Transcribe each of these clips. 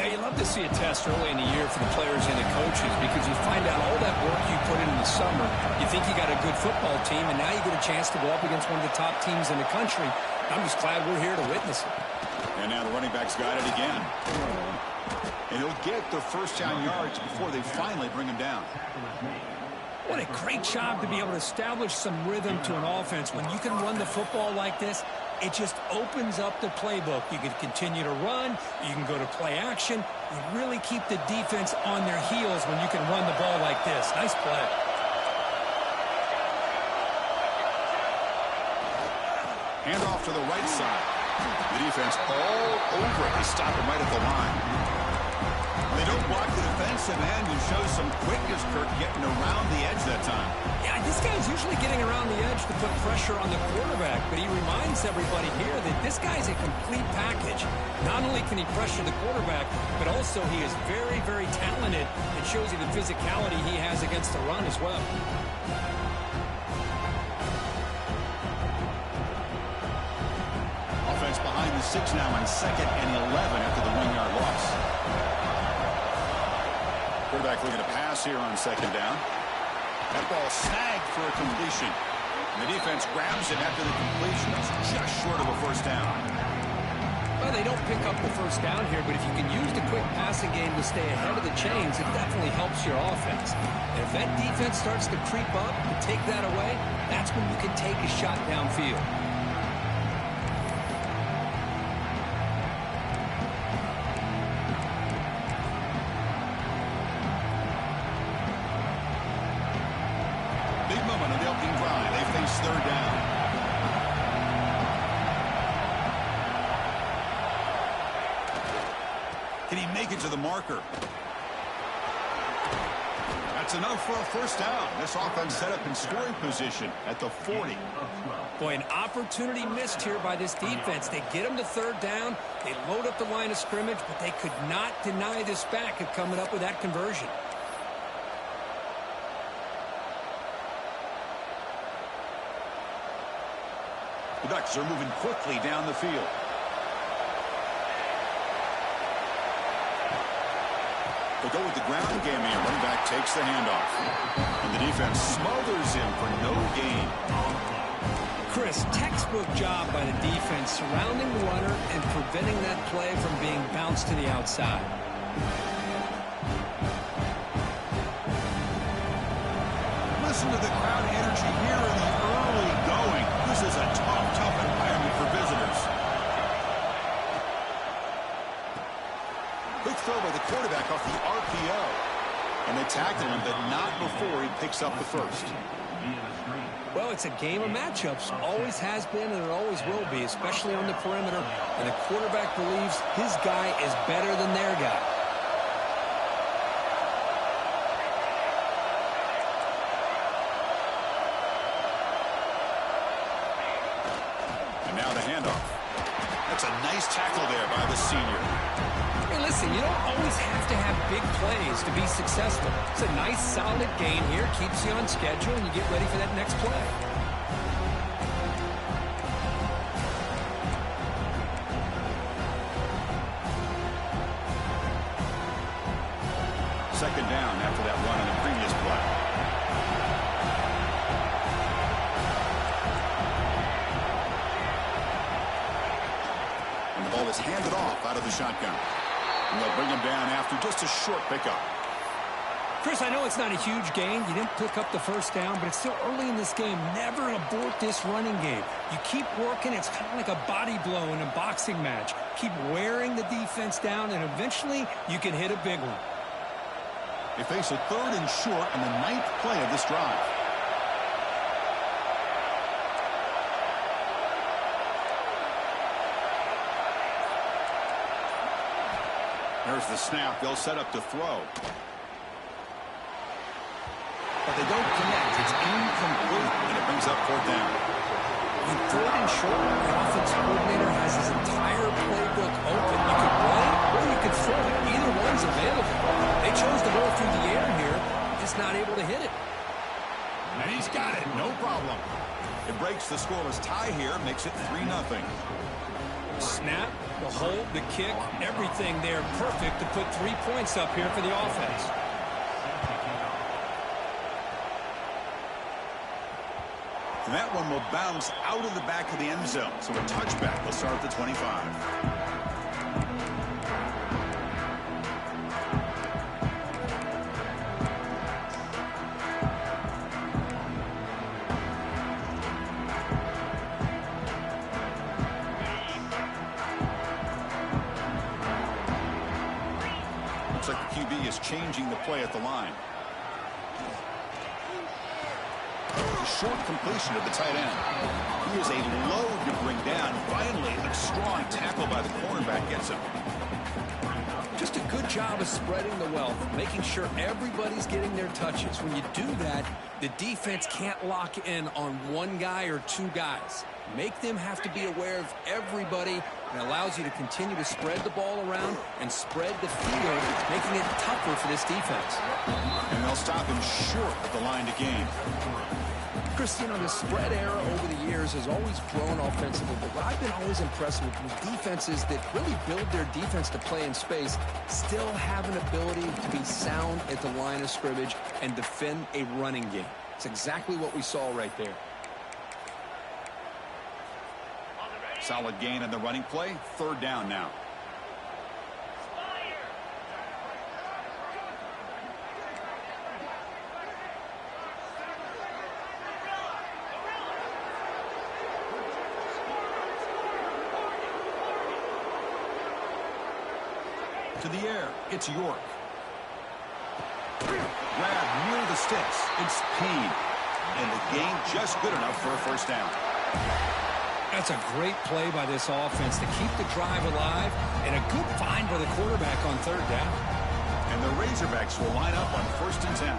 Yeah, you love to see a test early in the year for the players and the coaches because you find out all that work you put in the summer. You think you got a good football team, and now you get a chance to go up against one of the top teams in the country. I'm just glad we're here to witness it. And now the running back's got it again. And he'll get the first down yards before they finally bring him down. What a great job to be able to establish some rhythm to an offense. When you can run the football like this, it just opens up the playbook. You can continue to run. You can go to play action. You really keep the defense on their heels when you can run the ball like this. Nice play. Hand off to the right side. The defense all over it. They stop him right at the line. They don't block the defensive end and show some quickness, Kirk, getting around the edge that time. Yeah, this guy's usually getting around the edge to put pressure on the quarterback, but he reminds everybody here that this guy's a complete package. Not only can he pressure the quarterback, but also he is very, very talented. It shows you the physicality he has against the run as well. Offense behind the 6 now on 2nd and 11 after the 1-yard loss. Quarterback looking to pass here on 2nd down. That ball snagged for a completion. And the defense grabs it after the completion. It's just short of a first down. Well, they don't pick up the first down here, but if you can use the quick passing game to stay ahead of the chains, it definitely helps your offense. And if that defense starts to creep up and take that away, that's when you can take a shot downfield. Can he make it to the marker? That's enough for a first down. This offense set up in scoring position at the 40. Boy, an opportunity missed here by this defense. They get him to 3rd down. They load up the line of scrimmage, but they could not deny this back of coming up with that conversion. The Ducks are moving quickly down the field. They go with the ground game here. Running back takes the handoff. And the defense smothers him for no gain. Chris, textbook job by the defense surrounding the runner and preventing that play from being bounced to the outside. Listen to the crowd energy here in the early going. This is a tough environment for visitors. Quick throw by the quarterback off the RPO. And they tackle him, but not before he picks up the first. Well, it's a game of matchups. Always has been and it always will be, especially on the perimeter. And the quarterback believes his guy is better than their guy. And now the handoff. That's a nice tackle there by the senior. Hey, listen, you don't always have to have big plays to be successful. It's a nice, solid gain here. Keeps you on schedule, and you get ready for that next play. Second down after that run on the previous play. And the ball is handed off out of the shotgun. And they'll bring him down after just a short pickup. Chris, I know it's not a huge gain. You didn't pick up the first down, but it's still early in this game. Never abort this running game. You keep working. It's kind of like a body blow in a boxing match. Keep wearing the defense down, and eventually you can hit a big one. They face a 3rd and short on the 9th play of this drive. There's the snap. They'll set up to throw. But they don't connect. It's incomplete, and it brings up 4th down. On 3rd and short, the offensive coordinator has his entire playbook open. You could run it or you could throw it. Either one's available. They chose to go through the air here, just not able to hit it. And he's got it. No problem. It breaks the scoreless tie here, makes it 3-0. Snap, the hold, the kick, everything there perfect to put 3 points up here for the offense. And that one will bounce out of the back of the end zone. So a touchback will start at the 25. Looks like the QB is changing the play at the line. A short completion of the tight end. He is a load to bring down. Finally, a strong tackle by the cornerback gets him. Just a good job of spreading the wealth, making sure everybody's getting their touches. When you do that, the defense can't lock in on one guy or two guys. Make them have to be aware of everybody, and allows you to continue to spread the ball around and spread the field, making it tougher for this defense. And they'll stop him short of the line to gain. Chris, you know, the spread era over the years has always grown offensively, but what I've been always impressed with defenses that really build their defense to play in space still have an ability to be sound at the line of scrimmage and defend a running game. It's exactly what we saw right there. Solid gain on the running play. Third down now. To the air, it's York. Grab near the sticks. It's Payne. And the gain just good enough for a first down. That's a great play by this offense to keep the drive alive, and a good find by the quarterback on third down. And the Razorbacks will line up on 1st and 10.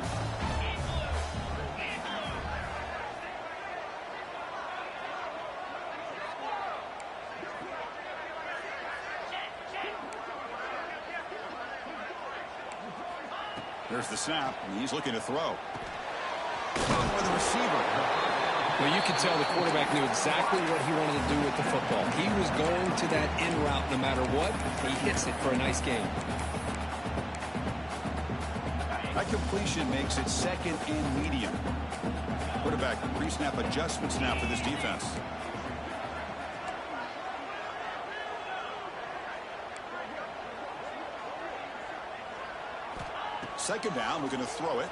There's the snap, and he's looking to throw. With the receiver. Well, you could tell the quarterback knew exactly what he wanted to do with the football. He was going to that in route no matter what. He hits it for a nice gain. That completion makes it 2nd and medium. Quarterback pre-snap adjustments now for this defense. Second down, we're going to throw it.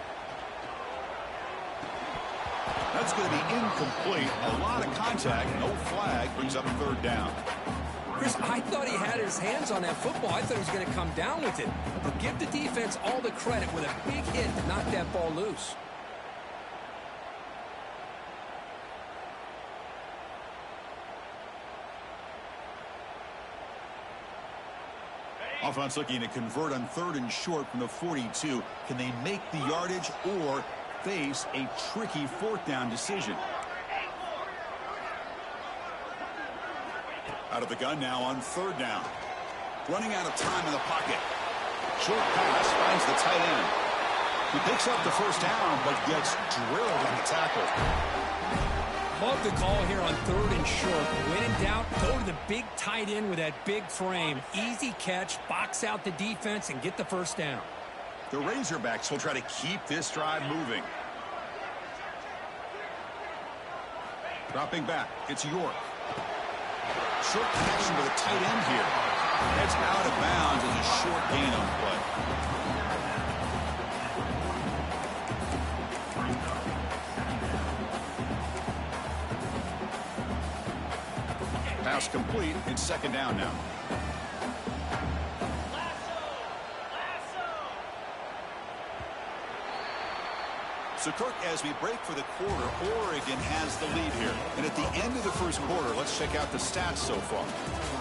That's going to be incomplete. A lot of contact. No flag. Brings up 3rd down. Chris, I thought he had his hands on that football. I thought he was going to come down with it. But give the defense all the credit with a big hit to knock that ball loose. Offense looking to convert on 3rd and short from the 42. Can they make the yardage or face a tricky 4th down decision? Out of the gun now on 3rd down. Running out of time in the pocket. Short pass finds the tight end. He picks up the first down but gets drilled on the tackle. Love the call here on 3rd and short. When in doubt, go to the big tight end with that big frame. Easy catch, box out the defense, and get the first down. The Razorbacks will try to keep this drive moving. Dropping back, it's York. Short connection to the tight end here. That's out of bounds as a short gain on play. Pass complete. It's 2nd down now. So, Kirk, as we break for the quarter, Oregon has the lead here. And at the end of the first quarter, let's check out the stats so far.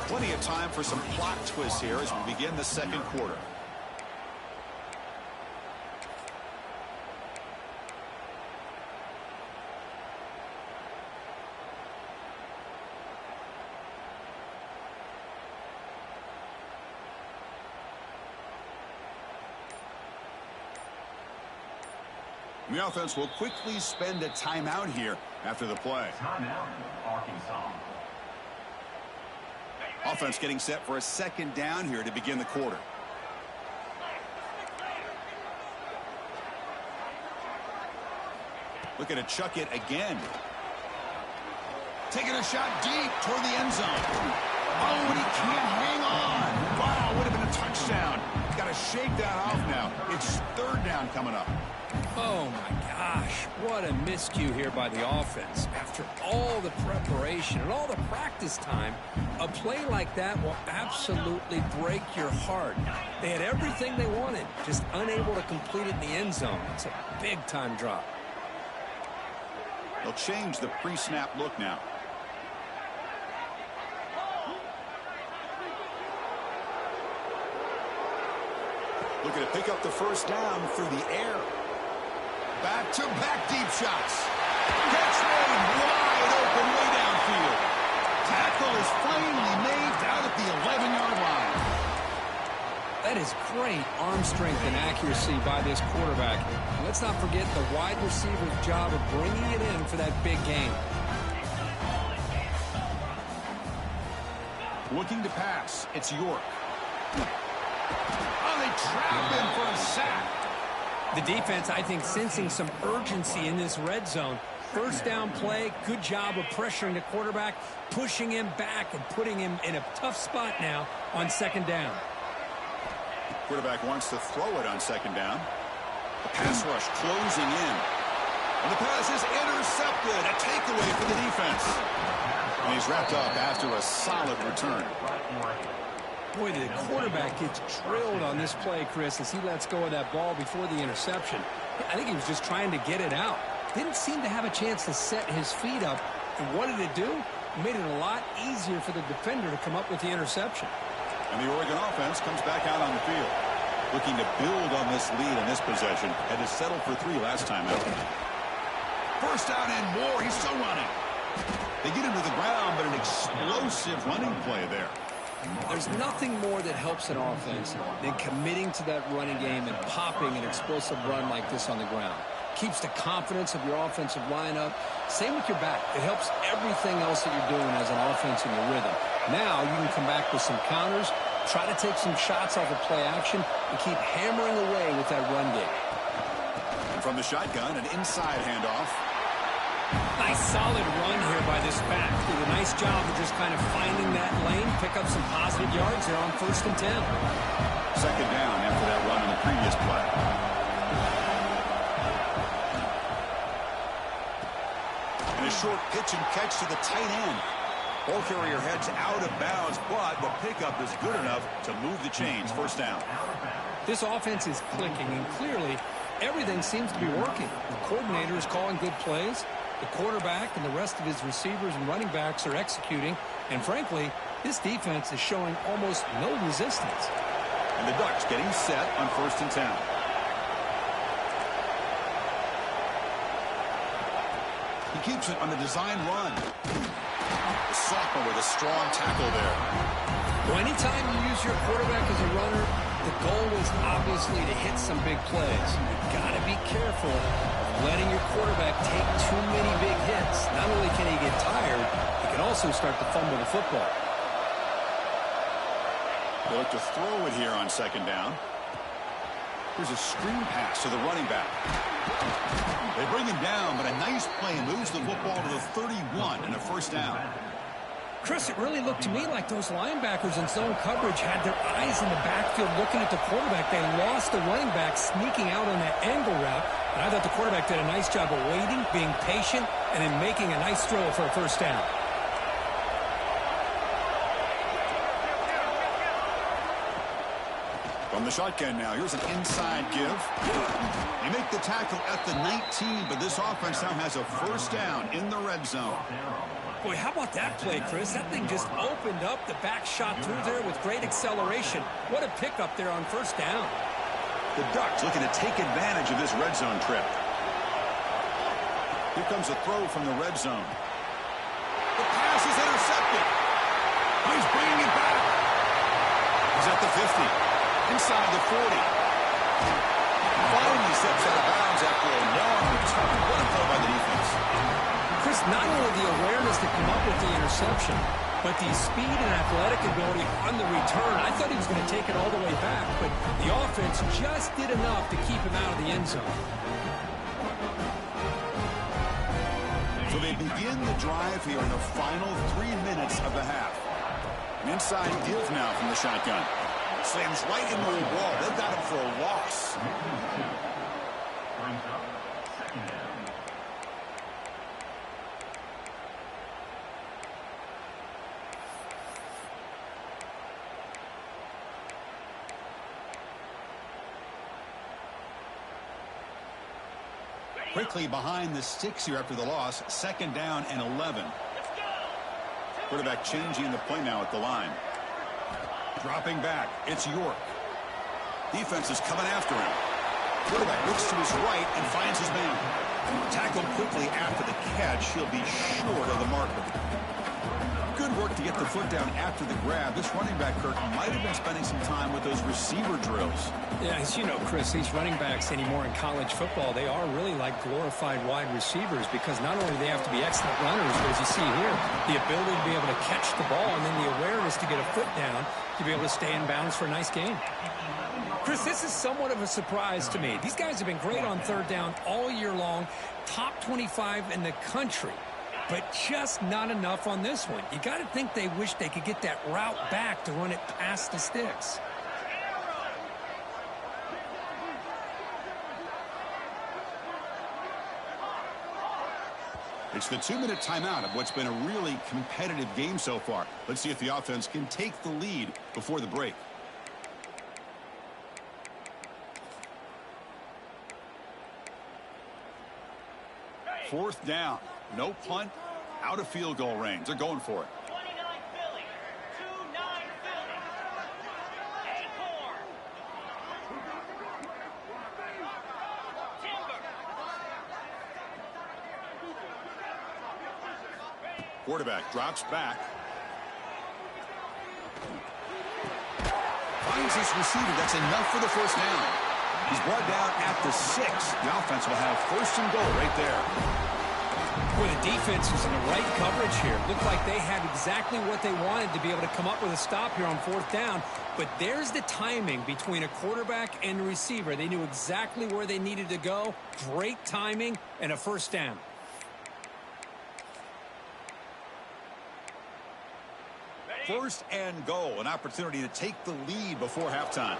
Plenty of time for some plot twists here as we begin the 2nd quarter. The offense will quickly spend a timeout here after the play. Timeout, Arkansas. Offense getting set for a second down here to begin the quarter. Looking to chuck it again. Taking a shot deep toward the end zone. Oh, and he can't hang on. Wow, would have been a touchdown. Got to shake that off now. It's third down coming up. Oh, my gosh. What a miscue here by the offense. After all the preparation and all the practice time, a play like that will absolutely break your heart. They had everything they wanted, just unable to complete it in the end zone. It's a big-time drop. They'll change the pre-snap look now. Looking to pick up the first down through the air. Back-to-back deep shots. Catch made wide open way downfield. Tackle is finally made out at the 11-yard line. That is great arm strength and accuracy by this quarterback. And let's not forget the wide receiver's job of bringing it in for that big game. Looking to pass. It's York. Oh, they trap him for a sack. The defense, I think, sensing some urgency in this red zone. First down play, good job of pressuring the quarterback, pushing him back and putting him in a tough spot now on second down. Quarterback wants to throw it on second down. The pass rush closing in. And the pass is intercepted. A takeaway for the defense. And he's wrapped up after a solid return. Boy, the quarterback gets drilled on this play, Chris, as he lets go of that ball before the interception. I think he was just trying to get it out. Didn't seem to have a chance to set his feet up. And what did it do? It made it a lot easier for the defender to come up with the interception. And the Oregon offense comes back out on the field. Looking to build on this lead in this possession. Had to settle for 3 last time out. First down and more. He's still running. They get him to the ground, but an explosive running play there. There's nothing more that helps an offense than committing to that running game and popping an explosive run like this on the ground. Keeps the confidence of your offensive lineup. Same with your back. It helps everything else that you're doing as an offense in your rhythm. Now you can come back with some counters, try to take some shots off of play action, and keep hammering away with that run game. And from the shotgun, an inside handoff. Nice solid run here by this back. Did a nice job of just kind of finding that lane, pick up some positive yards there on 1st and 10. Second down after that run on the previous play. And a short pitch and catch to the tight end. Ball carrier heads out of bounds, but the pickup is good enough to move the chains. First down. This offense is clicking, and clearly everything seems to be working. The coordinator is calling good plays. The quarterback and the rest of his receivers and running backs are executing. And frankly, this defense is showing almost no resistance. And the Ducks getting set on 1st and 10. He keeps it on the design run. The sophomore with a strong tackle there. Well, anytime you use your quarterback as a runner, the goal is obviously to hit some big plays. You've got to be careful of letting your quarterback take too many big hits. Not only can he get tired, he can also start to fumble the football. They look to throw it here on second down. Here's a screen pass to the running back. They bring him down, but a nice play moves the football to the 31 and a first down. Chris, it really looked to me like those linebackers in zone coverage had their eyes in the backfield looking at the quarterback. They lost the running back sneaking out on that angle route. And I thought the quarterback did a nice job of waiting, being patient, and then making a nice throw for a first down. From the shotgun now, here's an inside give. They make the tackle at the 19, but this offense now has a first down in the red zone. Boy, how about that play, Chris? That thing just opened up. The back shot through there with great acceleration. What a pickup there on first down. The Ducks looking to take advantage of this red zone trip. Here comes a throw from the red zone. The pass is intercepted. He's bringing it back. He's at the 50. Inside the 40. Finally steps out of bounds after a long return. What a play by the defense. Chris, not only the awareness to come up with the interception, But the speed and athletic ability on the return, I thought he was going to take it all the way back, but the offense just did enough to keep him out of the end zone. So they begin the drive here in the final 3 minutes of the half. An inside give now from the shotgun. Slams right into the wall. They've got him for a loss. Quickly behind the sticks here after the loss. 2nd down and 11. Quarterback changing the play now at the line. Dropping back. It's York. Defense is coming after him. Quarterback looks to his right and finds his man. Tackled quickly after the catch. He'll be short of the marker. Good work to get the foot down after the grab. This running back, Kirk, might have been spending some time with those receiver drills. Yeah, as you know, Chris, these running backs anymore in college football, they are really like glorified wide receivers because not only do they have to be excellent runners, but as you see here, the ability to be able to catch the ball and then the awareness to get a foot down to be able to stay in bounds for a nice game. Chris, this is somewhat of a surprise to me. These guys have been great on 3rd down all year long, top 25 in the country. But just not enough on this one. You got to think they wish they could get that route back to run it past the sticks. It's the 2-minute timeout of what's been a really competitive game so far. Let's see if the offense can take the lead before the break. Fourth down. No punt. Out of field goal range. They're going for it. 29 Philly. 2-9 Philly. Acorn. Timber. Quarterback drops back. Finds his receiver. That's enough for the first down. He's brought down at the 6. The offense will have 1st and goal right there. Boy, the defense was in the right coverage here. Looked like they had exactly what they wanted to be able to come up with a stop here on 4th down. But there's the timing between a quarterback and a receiver. They knew exactly where they needed to go. Great timing and a 1st down. First and goal. An opportunity to take the lead before halftime.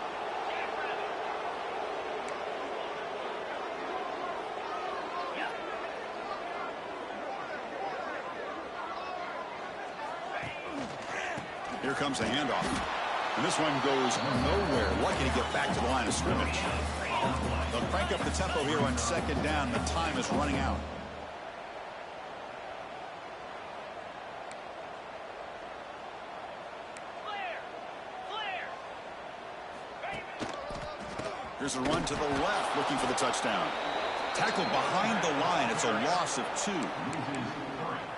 Here comes a handoff. And this one goes nowhere. Lucky to get back to the line of scrimmage. They'll crank up the tempo here on 2nd down. The time is running out. Here's a run to the left, looking for the touchdown. Tackled behind the line. It's a loss of 2.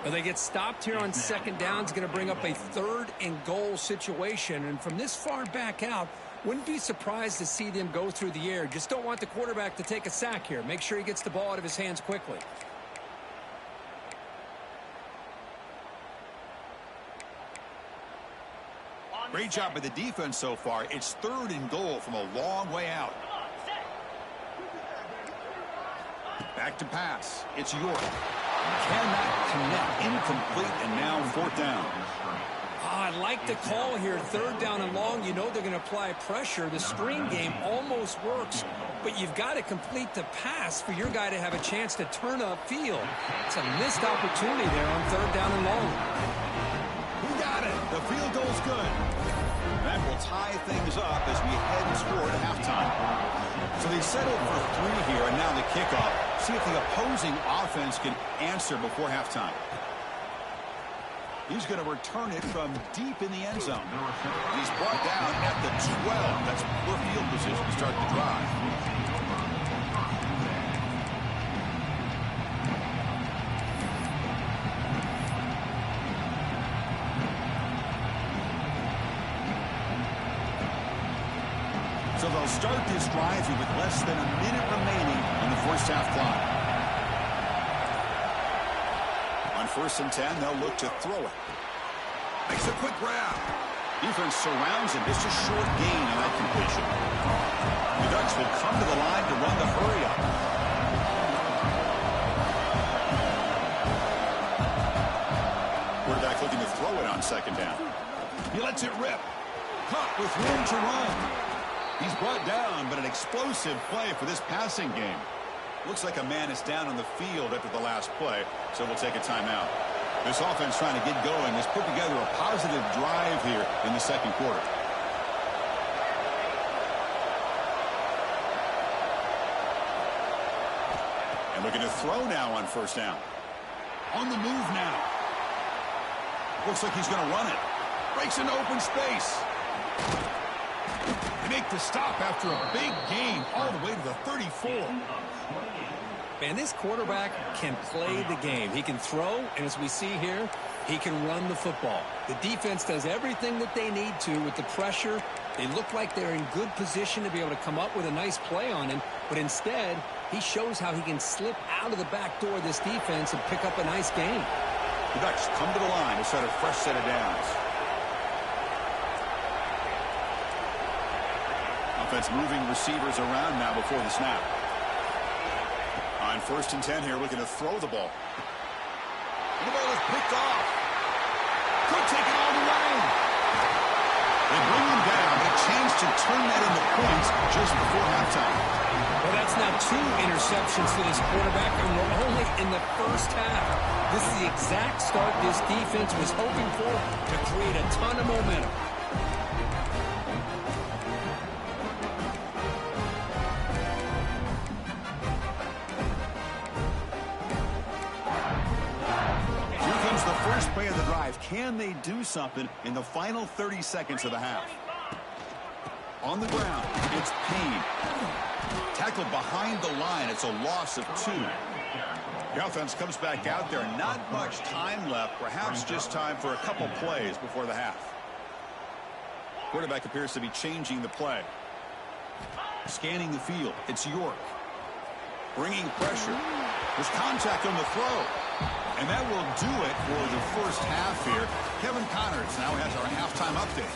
Well, they get stopped here on 2nd down. It's going to bring up a 3rd and goal situation. And from this far back out, wouldn't be surprised to see them go through the air. Just don't want the quarterback to take a sack here. Make sure he gets the ball out of his hands quickly. Great job by the defense so far. It's 3rd and goal from a long way out. Back to pass. It's York. Cannot connect. Incomplete, and now 4th down. I like the call here. 3rd down and long. You know they're going to apply pressure. The screen game almost works, but you've got to complete the pass for your guy to have a chance to turn upfield. It's a missed opportunity there on 3rd down and long. Who got it? The field goal's good. That will tie things up as we head toward halftime. So they settled for 3 here, and now the kickoff. See if the opposing offense can answer before halftime. He's going to return it from deep in the end zone. He's brought down at the 12. That's poor field position to start the drive. So they'll start this drive here with less than a minute remaining on the first half clock. On 1st and 10, they'll look to throw it. Makes a quick grab. Defense surrounds him. Just a short gain on that completion. The Ducks will come to the line to run the hurry-up. Quarterback looking to throw it on second down. He lets it rip. Caught with room to run. He's brought down, but an explosive play for this passing game. Looks like a man is down on the field after the last play, so we'll take a timeout. This offense trying to get going has put together a positive drive here in the second quarter. And looking to throw now on first down. On the move now. Looks like he's going to run it. Breaks into open space. They make the stop after a big gain all the way to the 34. Man, this quarterback can play the game. He can throw, and as we see here, he can run the football. The defense does everything that they need to with the pressure. They look like they're in good position to be able to come up with a nice play on him, but instead, he shows how he can slip out of the back door of this defense and pick up a nice gain. The Ducks come to the line to set a fresh set of downs. Offense moving receivers around now before the snap. On 1st and 10 here, looking to throw the ball. And the ball is picked off. Could take it all the way. They bring him down, but a chance to turn that into points just before halftime. Well, that's now 2 interceptions for this quarterback, and we're only in the first half. This is the exact start this defense was hoping for to create a ton of momentum. First play of the drive. Can they do something in the final 30 seconds of the half? On the ground, it's Payne. Tackled behind the line. It's a loss of 2. The offense comes back out there. Not much time left. Perhaps just time for a couple plays before the half. Quarterback appears to be changing the play. Scanning the field. It's York. Bringing pressure. There's contact on the throw. And that will do it for the first half here. Kevin Connors now has our halftime update.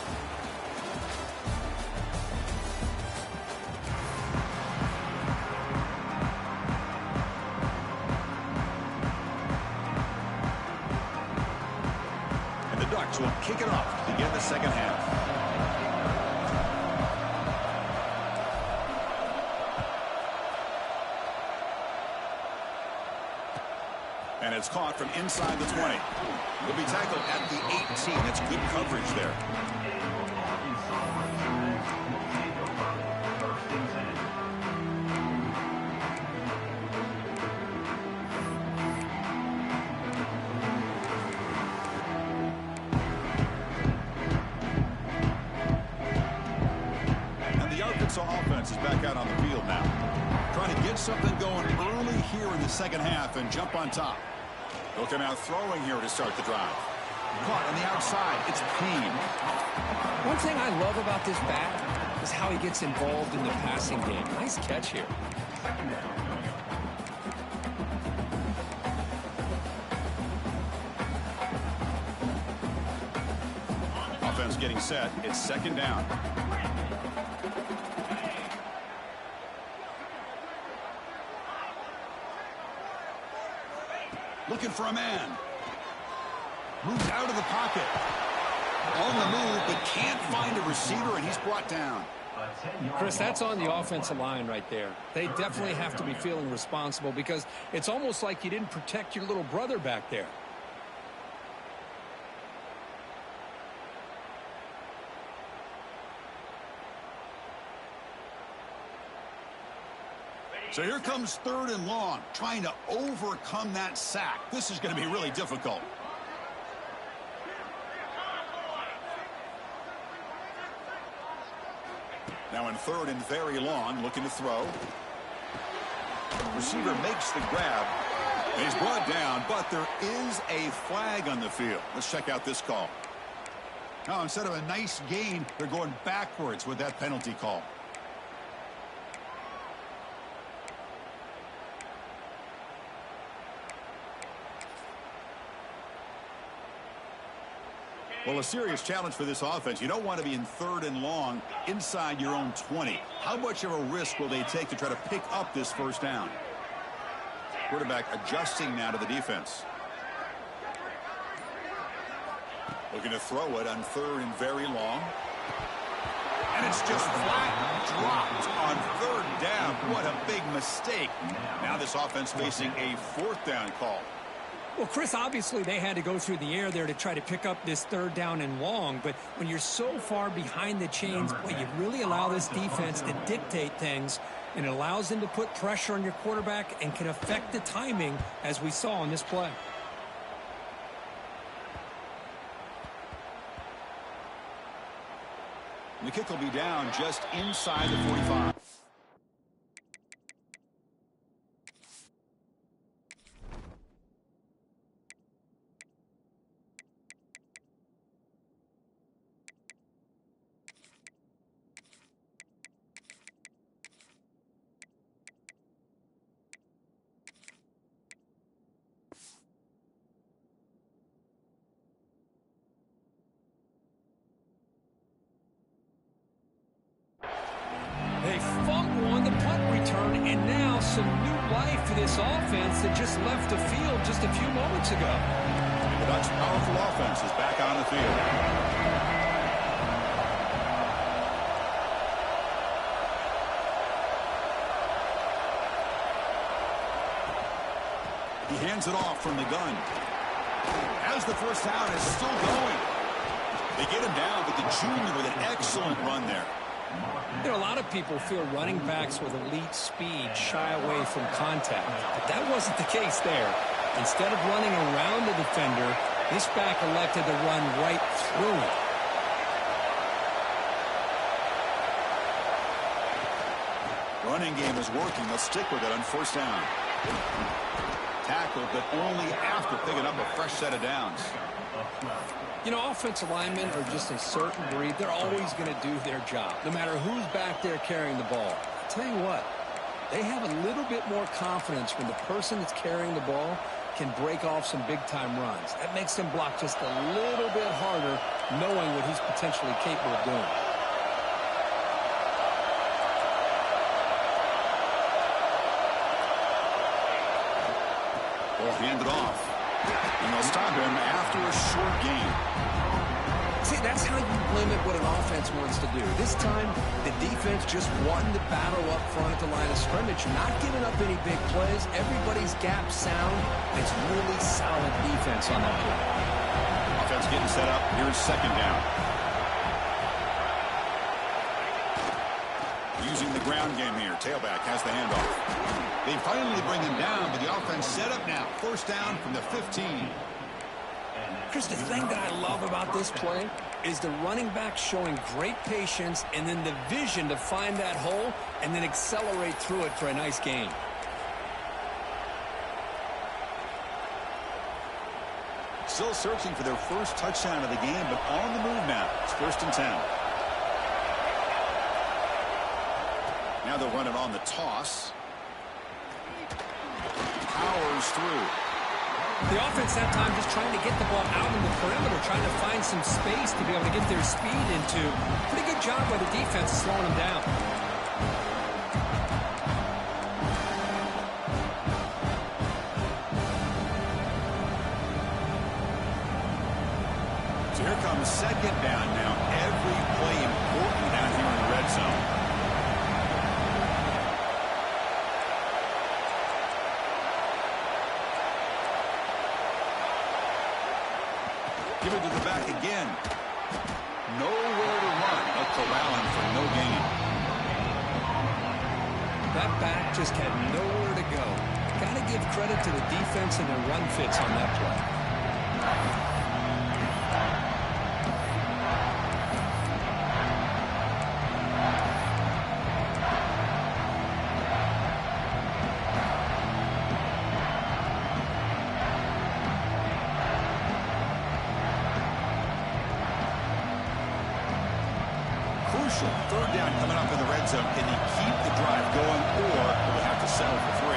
And the Ducks will kick it off to begin the second half. And it's caught from inside the 20. Will be tackled at the 18. That's good coverage there. And the Arkansas offense is back out on the field now. Trying to get something going early here in the second half and jump on top. They'll come out throwing here to start the drive. Caught on the outside. It's Payne. One thing I love about this back is how he gets involved in the passing game. Nice catch here. Offense getting set. It's second down. Looking for a man. Moves out of the pocket. On the move, but can't find a receiver, and he's brought down. Chris, that's on the offensive line right there. They definitely have to be feeling responsible because it's almost like you didn't protect your little brother back there. So here comes 3rd and long, trying to overcome that sack. This is going to be really difficult. Now in 3rd and very long, looking to throw. Receiver makes the grab. And he's brought down, but there is a flag on the field. Let's check out this call. Now instead of a nice gain, they're going backwards with that penalty call. Well, a serious challenge for this offense. You don't want to be in 3rd and long inside your own 20. How much of a risk will they take to try to pick up this first down? Quarterback adjusting now to the defense. Looking to throw it on 3rd and very long. And it's just flat dropped on 3rd down. What a big mistake. Now this offense facing a 4th down call. Well, Chris, obviously they had to go through the air there to try to pick up this 3rd down and long. But when you're so far behind the chains, boy, you really allow this defense to dictate things. And it allows them to put pressure on your quarterback and can affect the timing, as we saw on this play. The kick will be down just inside the 45. They fumble on the punt return, and now some new life for this offense that just left the field just a few moments ago. The Ducks' powerful offense is back on the field. He hands it off from the gun. As the first down is still going. They get him down, but the junior with an excellent run there. You know, a lot of people feel running backs with elite speed shy away from contact, but that wasn't the case there. Instead of running around the defender, this back elected to run right through it. Running game is working. They'll stick with it on first down. Tackled, but only after picking up a fresh set of downs. You know, offensive linemen are just a certain breed. They're always going to do their job, no matter who's back there carrying the ball. I'll tell you what, they have a little bit more confidence when the person that's carrying the ball can break off some big-time runs. That makes them block just a little bit harder, knowing what he's potentially capable of doing. They'll hand it off. And they'll stop him after a short gain. See, that's how you limit what an offense wants to do. This time, the defense just won the battle up front at the line of scrimmage, not giving up any big plays. Everybody's gap sound. It's really solid defense on that play. Offense getting set up. Here's second down. Using the ground game here. Tailback has the handoff. They finally bring him down, but the offense set up now. First down from the 15. Chris, the thing that I love about this play is the running back showing great patience and then the vision to find that hole and then accelerate through it for a nice gain. Still searching for their first touchdown of the game, but on the move now. It's first and 10. Now they'll run it on the toss. Powers through. The offense that time just trying to get the ball out in the perimeter, trying to find some space to be able to get their speed into. Pretty good job by the defense slowing them down. So here comes second down now. Every play important out here in the red zone. Give it to the back again. Nowhere to run. They'll corral him for no gain. That back just had nowhere to go. Got to give credit to the defense and their run fits on that play. Third down coming up in the red zone. Can he keep the drive going, or will he have to settle for 3?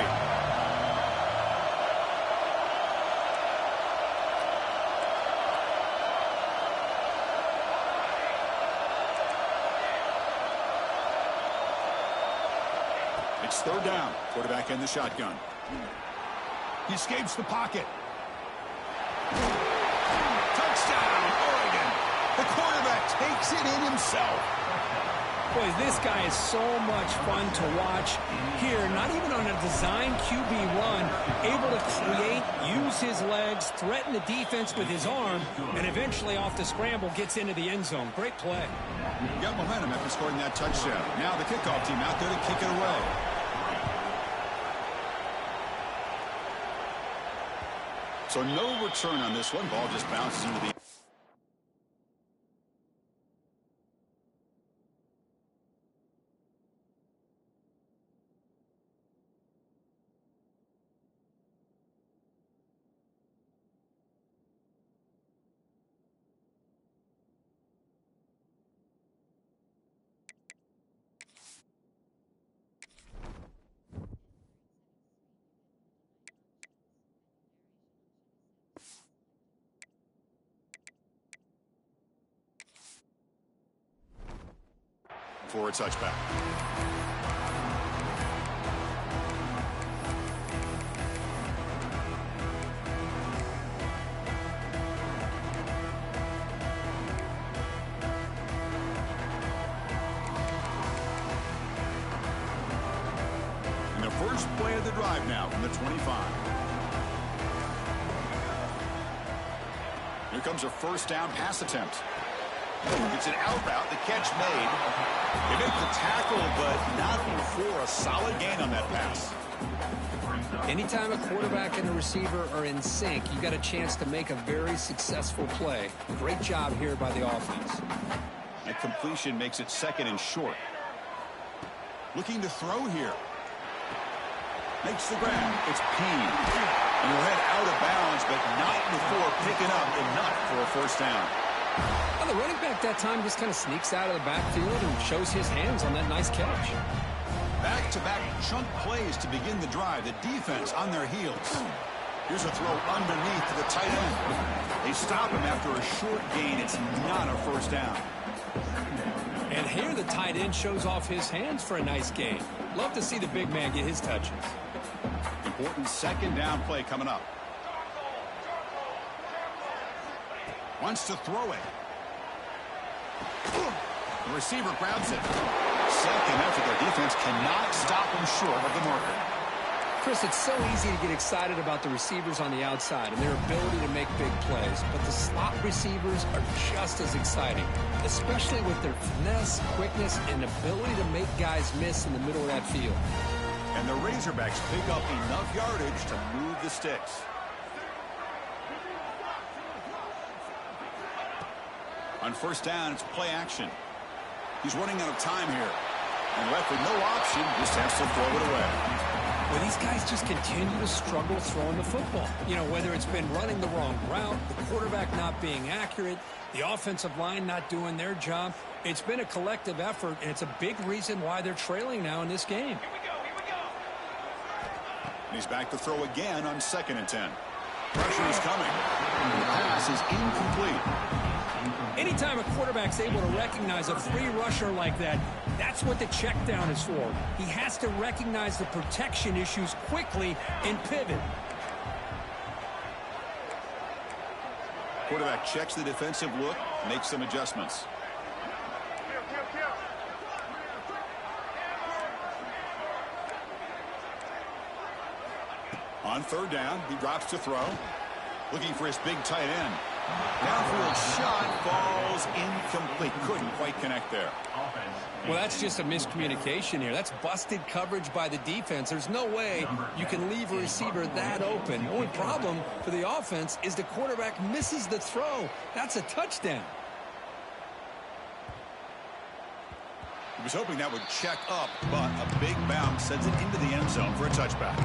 It's third down. Quarterback in the shotgun. He escapes the pocket. Touchdown, Oregon. The quarterback takes it in himself. Boy, this guy is so much fun to watch here. Not even on a design QB run, able to create, use his legs, threaten the defense with his arm, and eventually off the scramble gets into the end zone. Great play. Got momentum after scoring that touchdown. Now the kickoff team out there to kick it away. So no return on this one. Ball just bounces into the... for a touchback. And the first play of the drive now from the 25. Here comes a first down pass attempt. It's an out route. The catch made. They make the tackle, but not before a solid gain on that pass. Anytime a quarterback and a receiver are in sync, you got a chance to make a very successful play. Great job here by the offense. That completion makes it second and short. Looking to throw here. Makes the grab. It's Payne. And he'll head out of bounds, but not before picking up enough for a first down. Well, the running back that time just kind of sneaks out of the backfield and shows his hands on that nice catch. Back-to-back chunk plays to begin the drive. The defense on their heels. Here's a throw underneath to the tight end. They stop him after a short gain. It's not a first down. And here the tight end shows off his hands for a nice gain. Love to see the big man get his touches. Important second down play coming up. Wants to throw it. The receiver grabs it. Second effort. Their defense cannot stop him short of the marker. Chris, it's so easy to get excited about the receivers on the outside and their ability to make big plays, but the slot receivers are just as exciting, especially with their finesse, quickness, and ability to make guys miss in the middle of that field. And the Razorbacks pick up enough yardage to move the sticks. On first down, it's play action. He's running out of time here. And left with no option, just has to throw it away. Well, these guys just continue to struggle throwing the football. You know, whether it's been running the wrong route, the quarterback not being accurate, the offensive line not doing their job. It's been a collective effort, and it's a big reason why they're trailing now in this game. And he's back to throw again on 2nd and 10. Pressure is coming. The pass is incomplete. Anytime a quarterback's able to recognize a free rusher like that, that's what the check down is for. He has to recognize the protection issues quickly and pivot. Quarterback checks the defensive look, makes some adjustments. On third down, he drops to throw. Looking for his big tight end. Downfield shot falls incomplete. Couldn't quite connect there. Well, that's just a miscommunication here. That's busted coverage by the defense. There's no way you can leave a receiver that open. The only problem for the offense is the quarterback misses the throw. That's a touchdown. He was hoping that would check up, but a big bounce sends it into the end zone for a touchback.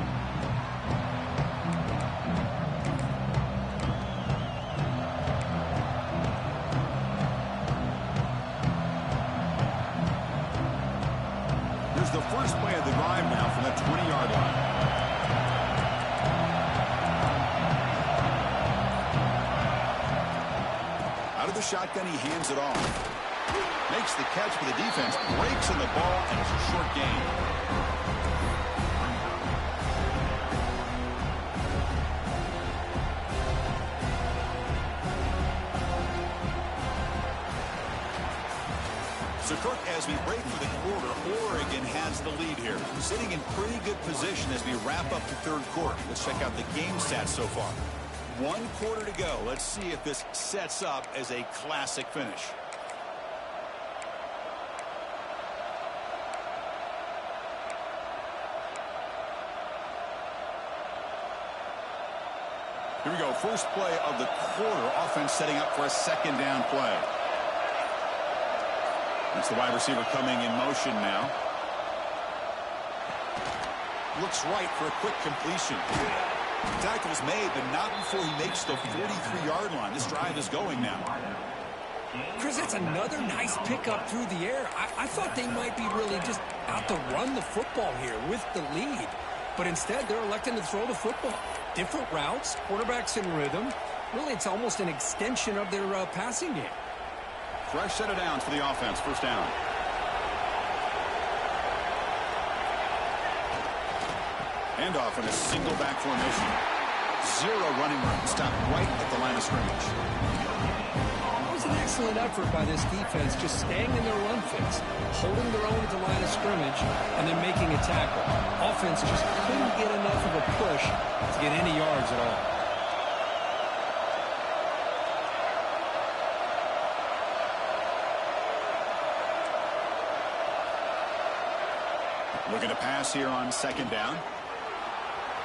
The first play of the drive now from the 20-yard line. Out of the shotgun, he hands it off. Makes the catch for the defense, breaks in the ball, and it's a short gain. Kirk, as we break for the quarter, Oregon has the lead here. Sitting in pretty good position as we wrap up the third quarter. Let's check out the game stats so far. 1 quarter to go. Let's see if this sets up as a classic finish. Here we go. First play of the quarter. Offense setting up for a second down play. That's the wide receiver coming in motion now. Looks right for a quick completion. Tackle's made, but not before he makes the 43-yard line. This drive is going now. Chris, that's another nice pickup through the air. I thought they might be really just out to run the football here with the lead. But instead, they're electing to throw the football. Different routes, quarterbacks in rhythm. Really, it's almost an extension of their passing game. Fresh set of downs for the offense. First down. Handoff in a single back formation. Zero running room. Stop right at the line of scrimmage. It was an excellent effort by this defense, just staying in their run fits, holding their own at the line of scrimmage, and then making a tackle. Offense just couldn't get enough of a push to get any yards at all. Looking to pass here on second down.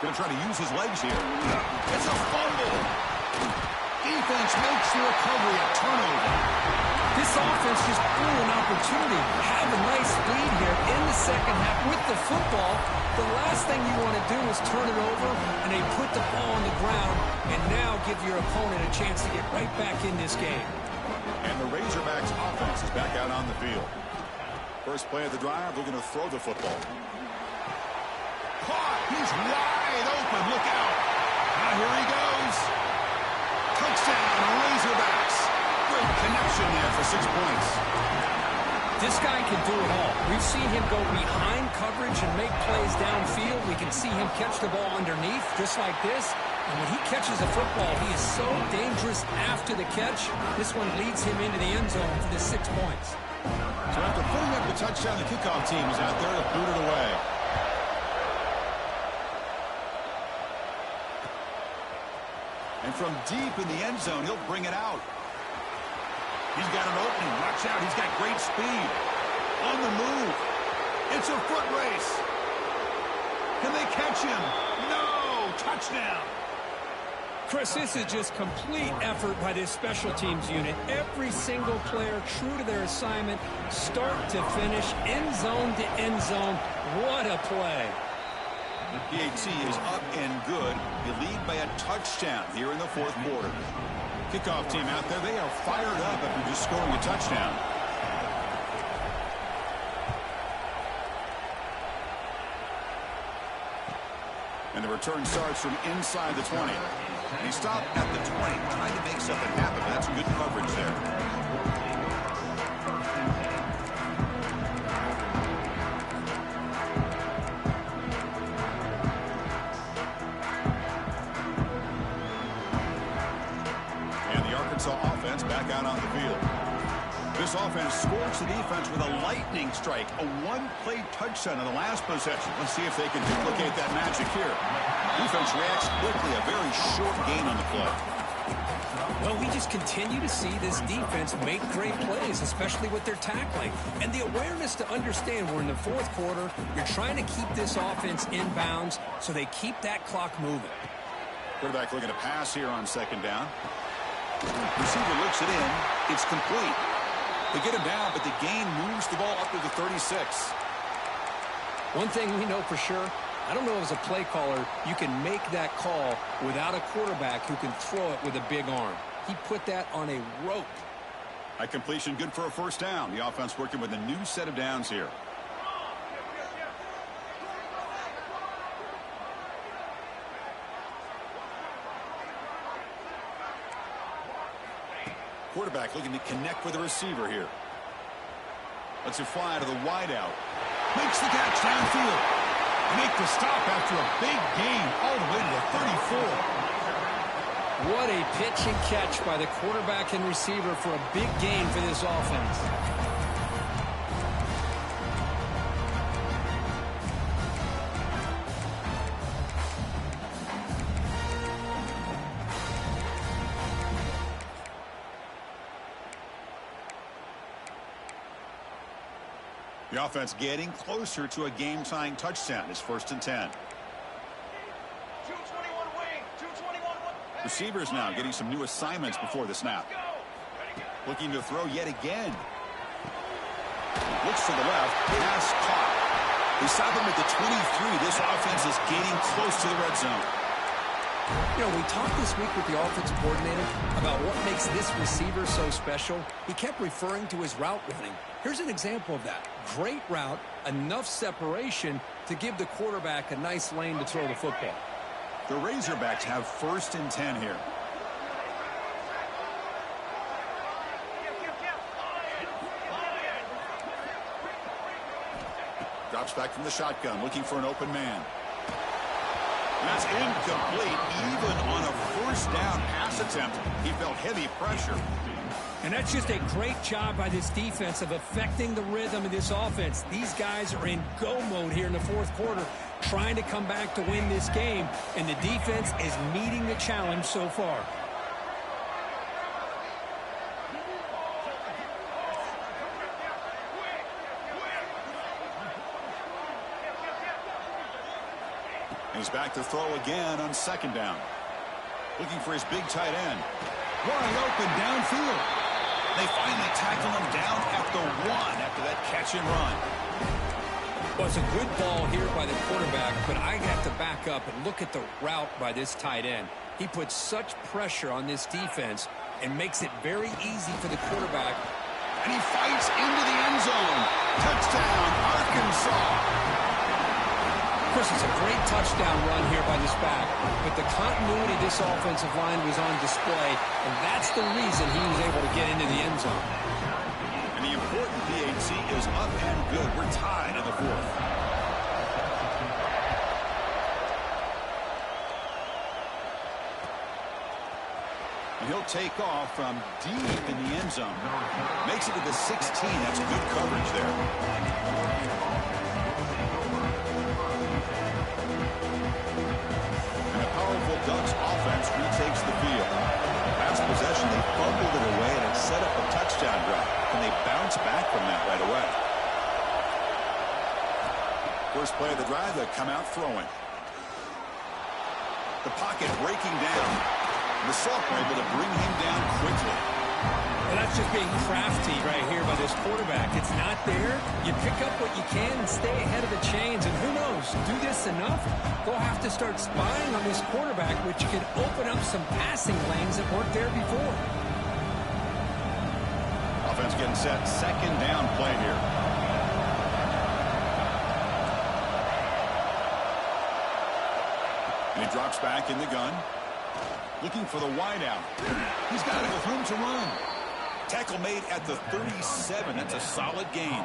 Going to try to use his legs here. It's a fumble. Defense makes the recovery, a turnover. This offense just blew an opportunity. Have a nice lead here in the second half with the football. The last thing you want to do is turn it over, and they put the ball on the ground, and now give your opponent a chance to get right back in this game. And the Razorbacks offense is back out on the field. First play of the drive, they're going to throw the football. Caught! He's wide open. Look out! Now here he goes. Touchdown, Razorbacks. Great connection there for 6 points. This guy can do it all. We've seen him go behind coverage and make plays downfield. We can see him catch the ball underneath, just like this. And when he catches a football, he is so dangerous after the catch. This one leads him into the end zone for the 6 points. So after putting up the touchdown, the kickoff team is out there to boot it away. And from deep in the end zone, he'll bring it out. He's got an opening. Watch out. He's got great speed. On the move. It's a foot race. Can they catch him? No. Touchdown. Chris, this is just complete effort by this special teams unit. Every single player true to their assignment, start to finish, end zone to end zone. What a play. The PAT is up and good. You lead by a touchdown here in the fourth quarter. Kickoff team out there, they are fired up after just scoring a touchdown. And the return starts from inside the 20. He stopped at the 20, trying to make something happen. That's good coverage there. And the Arkansas offense back out on the field. This offense scorched the defense with a lightning strike, a one-play touchdown in the last possession. Let's see if they can duplicate that magic here. Defense reacts quickly, a very short gain on the play. Well, we just continue to see this defense make great plays, especially with their tackling. And the awareness to understand we're in the fourth quarter, you're trying to keep this offense in bounds so they keep that clock moving. Quarterback looking to pass here on second down. Receiver looks it in. It's complete. They get him down, but the gain moves the ball up to the 36. One thing we know for sure, I don't know as a play caller, you can make that call without a quarterback who can throw it with a big arm. He put that on a rope. A completion good for a first down. The offense working with a new set of downs here. Quarterback looking to connect with the receiver here. Lets it fly to the wideout. Makes the catch downfield. Make the stop after a big gain all the way to the 34. What a pitch and catch by the quarterback and receiver for a big gain for this offense. The offense getting closer to a game-tying touchdown. It's 1st and 10. 221 wing. 221 wing. Receivers now getting some new assignments before the snap. Looking to throw yet again. Looks to the left. Pass caught. They stop him at the 23. This offense is getting close to the red zone. You know, we talked this week with the offensive coordinator about what makes this receiver so special. He kept referring to his route running. Here's an example of that. Great route, enough separation to give the quarterback a nice lane to throw the football. The Razorbacks have 1st and 10 here. Drops back from the shotgun, looking for an open man. That's incomplete. Even on a 1st down pass attempt, he felt heavy pressure. And that's just a great job by this defense of affecting the rhythm of this offense. These guys are in go mode here in the 4th quarter, trying to come back to win this game, and the defense is meeting the challenge so far. He's back to throw again on 2nd down. Looking for his big tight end. Wide open downfield. They finally tackle him down at the 1 after that catch and run. Well, it's a good ball here by the quarterback, but I have to back up and look at the route by this tight end. He puts such pressure on this defense and makes it very easy for the quarterback. And he fights into the end zone. Touchdown, Arkansas. Chris, it's a great touchdown run here by this back, but the continuity of this offensive line was on display, and that's the reason he was able to get into the end zone. And the important PAT is up and good. We're tied in the 4th. And he'll take off from deep in the end zone. Makes it to the 16. That's good coverage there. Ducks offense retakes the field. Last possession, they fumbled it away, and it set up a touchdown drive. And they bounce back from that right away. First play of the drive, they come out throwing. The pocket breaking down. The sophomore able to bring him down quickly. Well, that's just being crafty right here by this quarterback. It's not there. You pick up what you can and stay ahead of the chains. And who knows, do this enough, they'll have to start spying on this quarterback, which can open up some passing lanes that weren't there before. Offense getting set. 2nd down play here. And he drops back in the gun. Looking for the wideout. He's got it with room to run. Tackle made at the 37. That's a solid gain.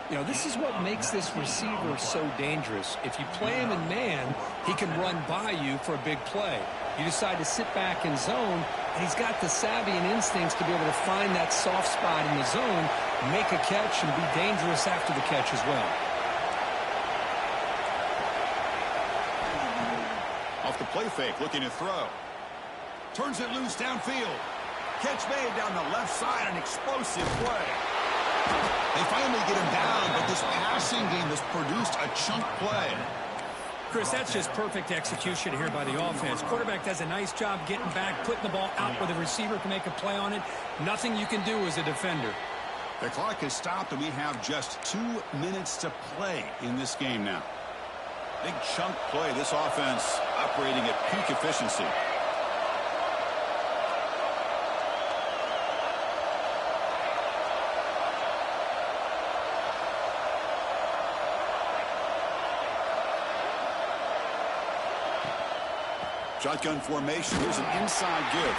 You know, this is what makes this receiver so dangerous. If you play him in man, he can run by you for a big play. You decide to sit back in zone, and he's got the savvy and instincts to be able to find that soft spot in the zone, make a catch, and be dangerous after the catch as well. Off the play fake, looking to throw. Turns it loose downfield. Catch made down the left side, an explosive play. They finally get him down, but this passing game has produced a chunk play. Chris, that's just perfect execution here by the offense. Quarterback does a nice job getting back, putting the ball out where the receiver can make a play on it. Nothing you can do as a defender. The clock has stopped, and we have just 2 minutes to play in this game now. Big chunk play. This offense operating at peak efficiency. Shotgun formation. Here's an inside give.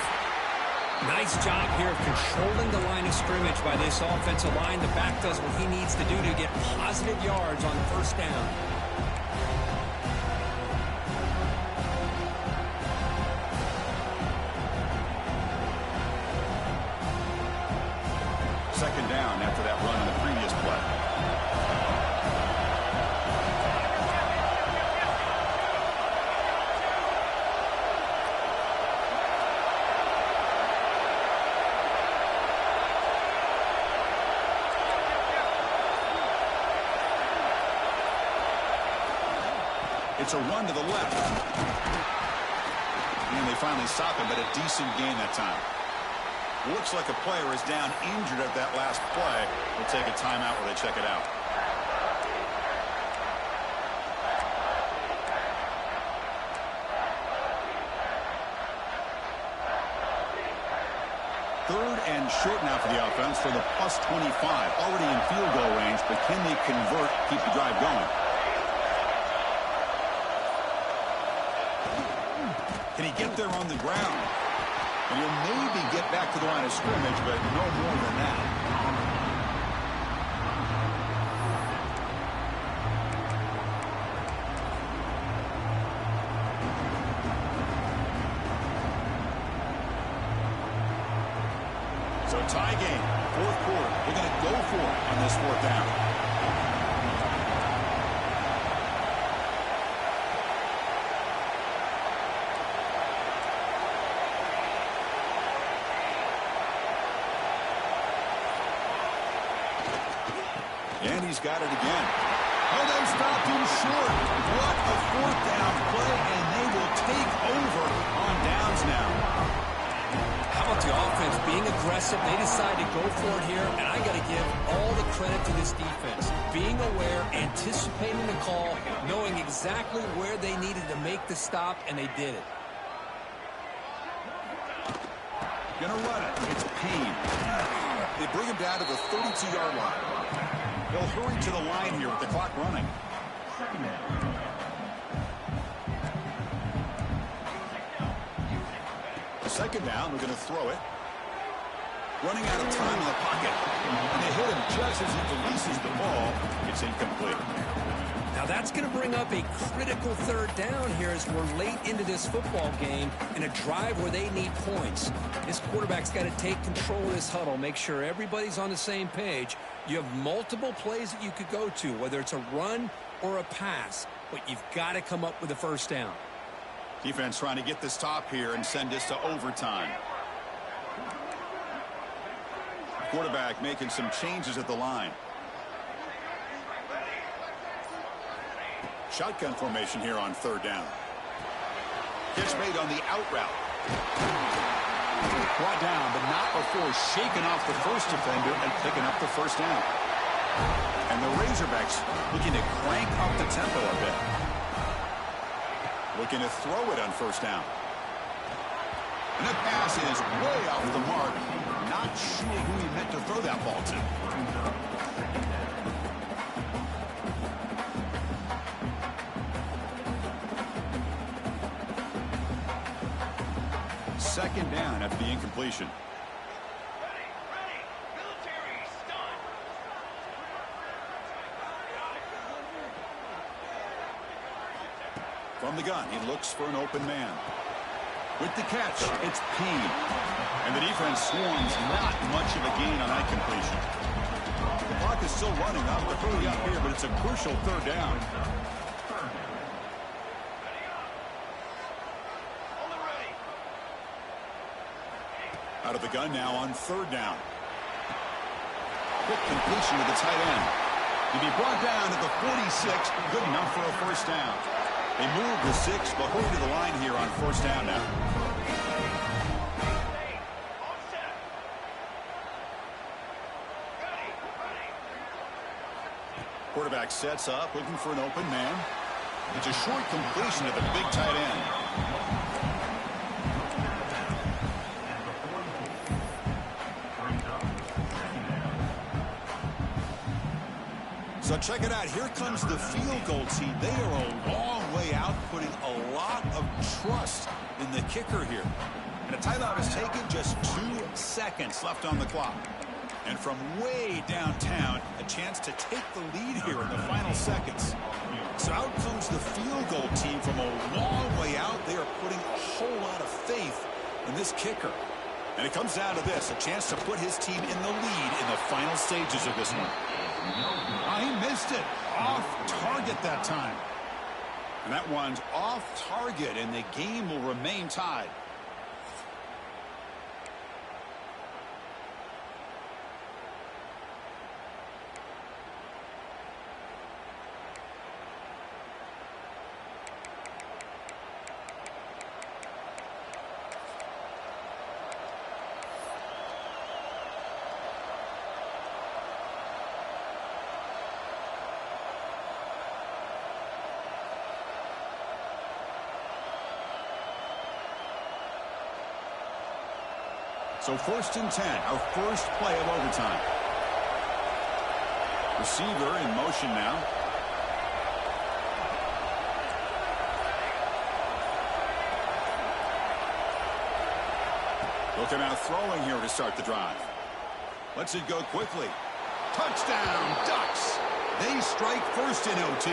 Nice job here of controlling the line of scrimmage by this offensive line. The back does what he needs to do to get positive yards on 1st down. Second down after that run on the previous play. It's a run to the left. And they finally stop him, but a decent gain that time. Looks like a player is down injured at that last play. We'll take a timeout while they check it out. Third and short now for the offense for the plus 25. Already in field goal range, but can they convert, keep the drive going? Can he get there on the ground? And he'll maybe get back to the line of scrimmage, but no more than that. So tie game, fourth quarter. They're going to go for it on this fourth down. And he's got it again. Oh, they stopped him short. What a fourth down play, and they will take over on downs now. How about the offense being aggressive? They decide to go for it here, and I got to give all the credit to this defense. Being aware, anticipating the call, knowing exactly where they needed to make the stop, and they did it. Gonna run it. It's Payne. They bring him down to the 32-yard line. They'll hurry to the line here with the clock running. Second down, we're going to throw it. Running out of time in the pocket. And they hit him just as he releases the ball. It's incomplete. Now that's going to bring up a critical third down here as we're late into this football game in a drive where they need points. This quarterback's got to take control of this huddle, make sure everybody's on the same page. You have multiple plays that you could go to, whether it's a run or a pass, but you've got to come up with a first down. Defense trying to get the stop here and send this to overtime. Quarterback making some changes at the line. Shotgun formation here on third down. Catch made on the out route. Brought down, but not before shaking off the first defender and picking up the first down. And the Razorbacks looking to crank up the tempo a bit. Looking to throw it on first down. And the pass is way off the mark. Not sure who he meant to throw that ball to. Second down after the incompletion. From the gun, he looks for an open man. With the catch, it's Payne. And the defense swarms not much of a gain on that completion. The clock is still running, not to hurry up here, but it's a crucial third down. Out of the gun now on third down. Quick completion to the tight end. He'll be brought down at the 46, good enough for a first down. They move the 6, but hurry to the line here on first down now. Quarterback sets up, looking for an open man. It's a short completion to the big tight end. So check it out. Here comes the field goal team. They are a long way out, putting a lot of trust in the kicker here. And a timeout is taken, just 2 seconds left on the clock. And from way downtown, a chance to take the lead here in the final seconds. So out comes the field goal team from a long way out. They are putting a whole lot of faith in this kicker. And it comes down to this, a chance to put his team in the lead in the final stages of this one. He missed it. Off target that time. And that one's off target, and the game will remain tied. So 1st and 10, our first play of overtime. Receiver in motion now. Looking out throwing here to start the drive. Lets it go quickly. Touchdown, Ducks. They strike first in OT.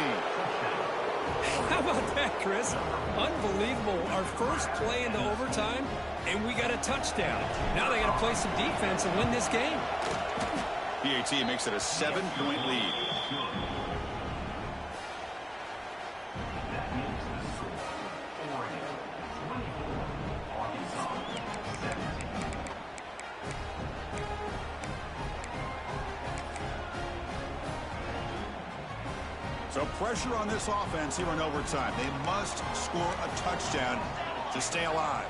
How about that, Chris? Unbelievable. Our first play into overtime, and we got a touchdown. Now they got to play some defense and win this game. PAT makes it a 7-point lead. So pressure on this offense here in overtime. They must score a touchdown to stay alive.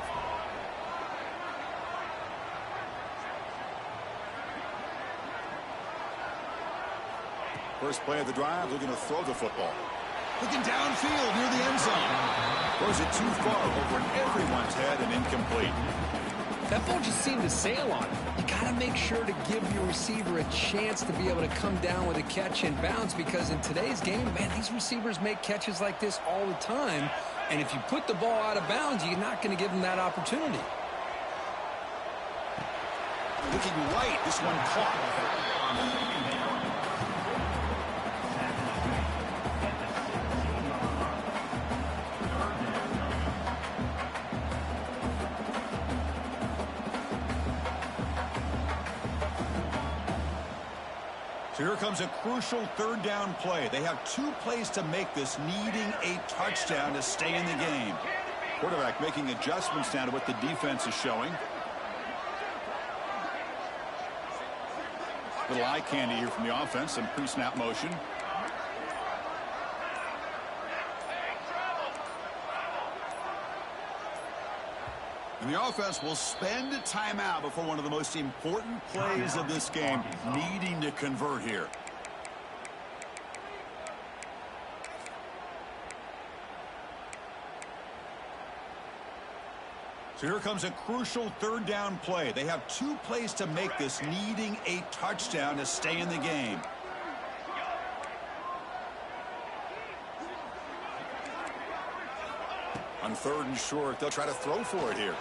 First play of the drive, looking to throw the football. Looking downfield near the end zone. Throws it too far over everyone's head and incomplete. That ball just seemed to sail on it. You got to make sure to give your receiver a chance to be able to come down with a catch and bounce, because in today's game, man, these receivers make catches like this all the time. And if you put the ball out of bounds, you're not going to give them that opportunity. Looking right, this one caught. So here comes a crucial 3rd down play. They have 2 plays to make this, needing a touchdown to stay in the game. Quarterback making adjustments now to what the defense is showing. Little eye candy here from the offense, some pre-snap motion. And the offense will spend a timeout before one of the most important plays of this game, needing to convert here. So here comes a crucial 3rd down play. They have 2 plays to make this, needing a touchdown to stay in the game. On 3rd and short, they'll try to throw for it here.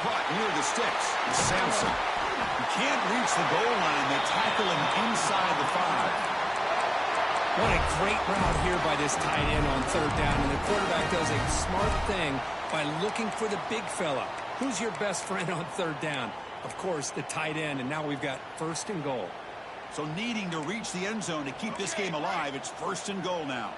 Caught near the sticks. It's Sampson. He can't reach the goal line. They tackle him inside the 5. What a great route here by this tight end on 3rd down, and the quarterback does a smart thing by looking for the big fella. Who's your best friend on 3rd down? Of course, the tight end, and now we've got 1st and goal. So needing to reach the end zone to keep this game alive, it's 1st and goal now.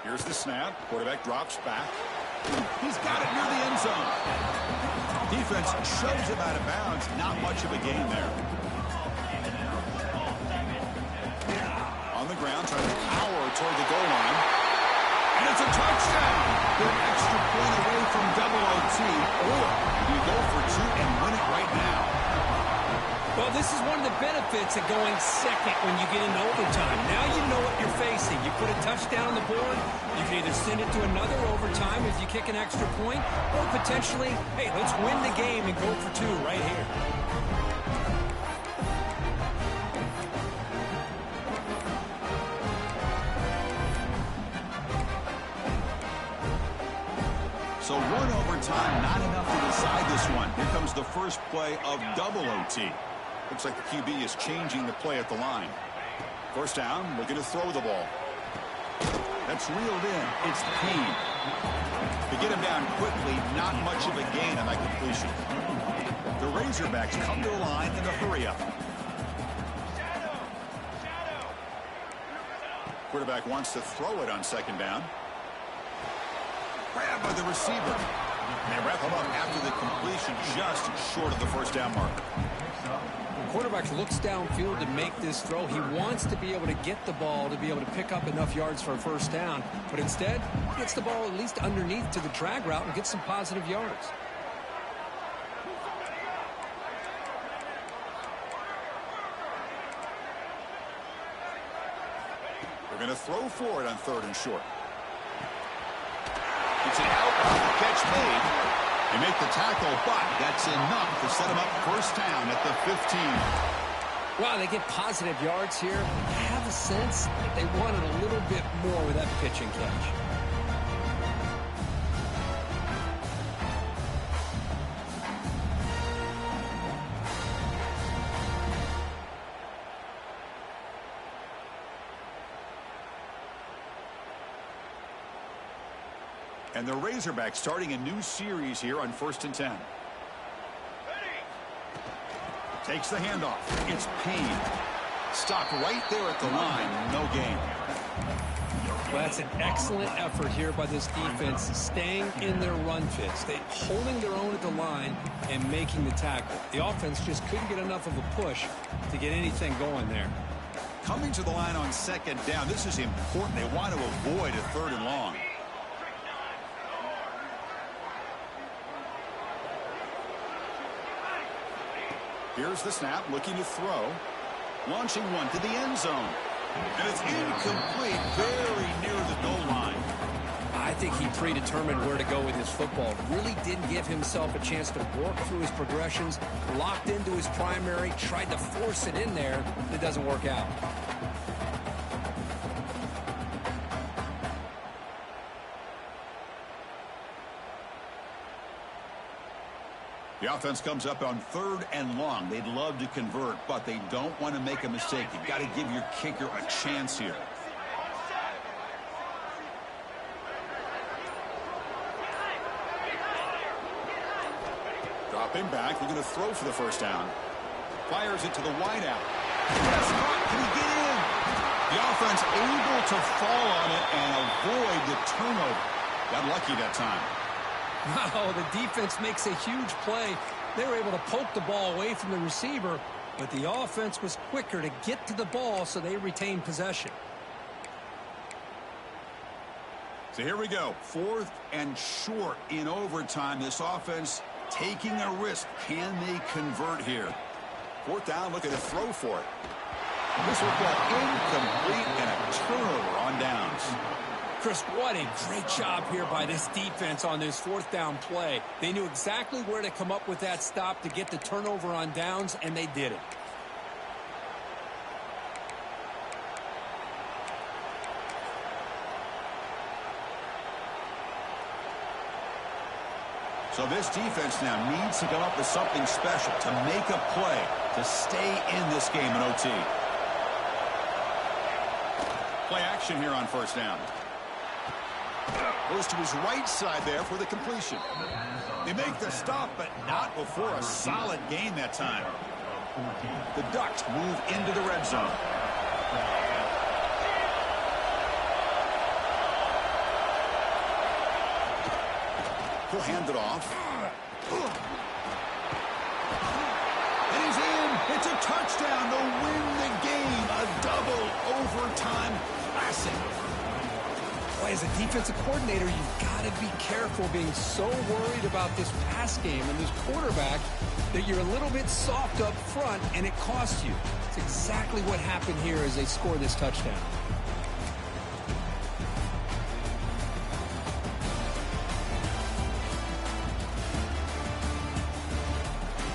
Here's the snap. Quarterback drops back. He's got it near the end zone. Defense shoves him out of bounds. Not much of a gain there. On the ground, trying to power toward the goal line. And it's a touchdown. They're an extra point away from double OT. Or you go for 2 and win it right now. Well, this is one of the benefits of going second when you get into overtime. Now you know what you're facing. You put a touchdown on the board, you can either send it to another overtime if you kick an extra point, or potentially, hey, let's win the game and go for 2 right here. So 1 overtime, not enough to decide this one. Here comes the first play of double OT. Looks like the QB is changing the play at the line. 1st down, looking to throw the ball. That's reeled in. It's Payne. To get him down quickly, not much of a gain on that completion. The Razorbacks come to the line in a hurry-up. Quarterback wants to throw it on 2nd down. Grabbed by the receiver. They wrap him up after the completion, just short of the 1st down marker. Quarterback looks downfield to make this throw. He wants to be able to get the ball to be able to pick up enough yards for a 1st down, but instead he gets the ball at least underneath to the drag route and gets some positive yards. They're going to throw for it on 3rd and short. It's an out off the catch made. They make the tackle, but that's enough to set them up first down at the 15. Wow, they get positive yards here. I have a sense that they wanted a little bit more with that pitch and catch. And the Razorbacks starting a new series here on 1st and 10. Takes the handoff. It's Payne. Stopped right there at the line. No gain. Well, that's an excellent effort here by this defense, staying in their run fits. They holding their own at the line and making the tackle. The offense just couldn't get enough of a push to get anything going there. Coming to the line on 2nd down. This is important. They want to avoid a 3rd and long. Here's the snap, looking to throw. Launching one to the end zone. And it's incomplete, very near the goal line. I think he predetermined where to go with his football. Really didn't give himself a chance to work through his progressions. Locked into his primary, tried to force it in there. It doesn't work out. The offense comes up on 3rd and long. They'd love to convert, but they don't want to make a mistake. You've got to give your kicker a chance here. Drop him back. They're going to throw for the first down. Fires it to the wideout. Prescott, can he get in? The offense able to fall on it and avoid the turnover. Got lucky that time. Wow, the defense makes a huge play. They were able to poke the ball away from the receiver, but the offense was quicker to get to the ball, so they retained possession. So here we go. 4th and short in overtime. This offense taking a risk. Can they convert here? 4th down, looking to throw for it. This will go incomplete and a turnover on downs. Chris, what a great job here by this defense on this 4th down play. They knew exactly where to come up with that stop to get the turnover on downs, and they did it. So this defense now needs to come up with something special to make a play to stay in this game in OT. Play action here on 1st down. Goes to his right side there for the completion. They make the stop, but not before a solid gain that time. The Ducks move into the red zone. He'll hand it off. And he's in. It's a touchdown to win the game. A double overtime classic. Boy, as a defensive coordinator, you've got to be careful being so worried about this pass game and this quarterback that you're a little bit soft up front and it costs you. It's exactly what happened here as they score this touchdown.